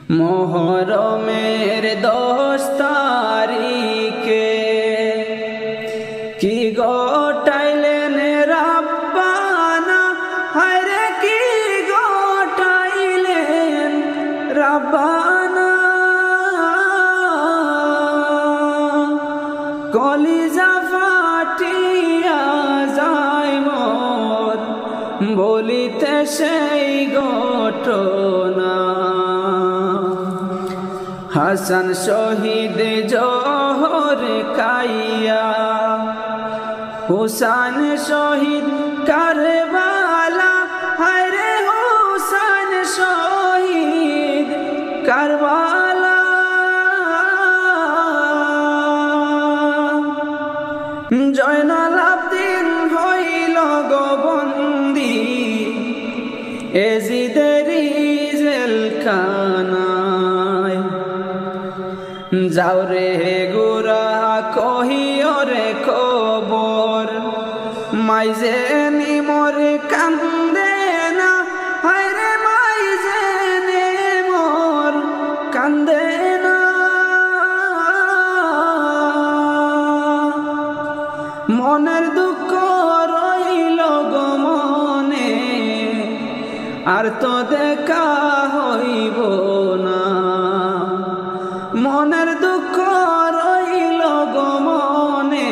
মোহরমের 10 তারিখে কি গোটাইলেন রাব্বানা, হায়রে কি গোটাইলেন রাব্বানা। কলিজা ফাটিয়া যায় মোর বলিতে সেই ঘটনা। হাসান শহীদ জোহর খাইয়া, হুসাইন শহীদ কারবালা, হায়রে হুসাইন শহীদ কারবালা। জয়নাল আবদিন হইল গো বন্দী এজিদের জেলখানায়। যাও রে গোরা কহিও রে খবর, মাইজে নিমর কান্দে না, হায়রে মাইজে নিমর কান্দে না। মনের দুঃখ রইল গো মনে, আর তো দেখা হইব না। মনের দুঃখ রইল গো মনে,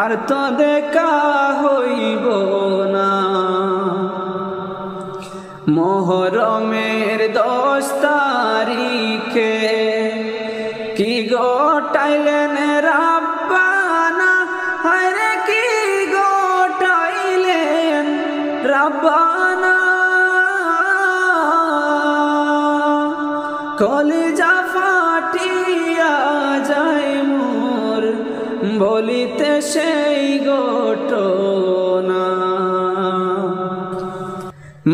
আর তো দেখা হইব না। মোহরমের 10 তারিখে কি গোটাইলেন রাব্বানা, হায়রে কি গোটাইলেন রাব্বানা। কলিজা ফাটিয়া যায় মোর বলিতে সেই ঘটনা।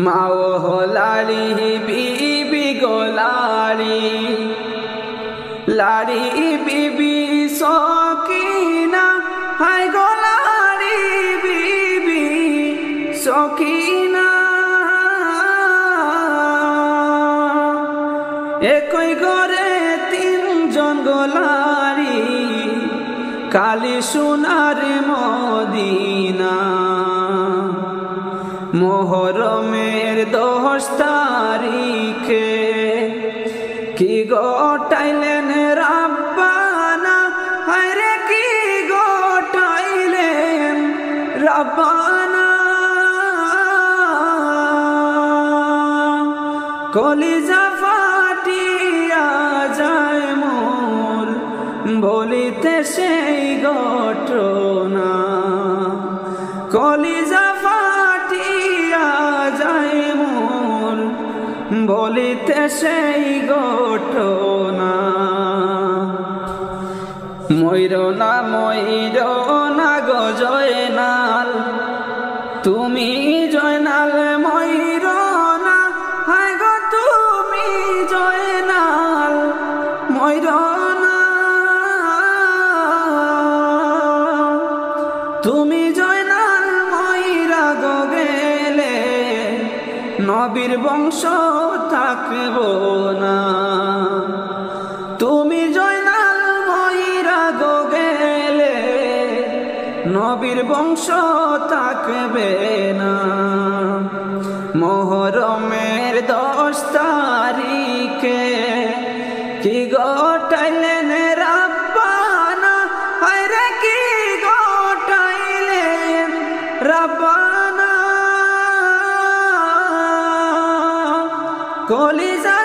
মাও লাড়ি বিবি গো লাড়ি, লাড়ি বিবি সকিনা, হায় গো লাড়ি বিবি সকিনা। একই ঘরে 3 জন গো লাড়ি, কালি সোনার মদিনা। মোহরমের 10 তারিখে কি গোটাইলেন রাব্বানা, হায়রে কি গোটাইলেন রাব্বানা। কলিজা ফাটিয়া যায় মোর বলিতে সেই ঘটনা। কলিজা ফাটিয়া যায় মোর বলিতে সেই ঘটনা। মইরো না গো জয়নাল, তুমি জয়নাল মইরো না, হায় গো তুমি জয়নাল মইরো না। তুমি জয়নাল মইরা গো গেলে নবীর বংশ থাকব না। তুমি জয়নাল মইরা গো গেলে নবীর বংশ থাকবে না। মোহরমের 10 তারিখে কি গোটাইলেন রাব্বানা, হায়রে কি গোটাইলেন রাব্বানা। কলিজা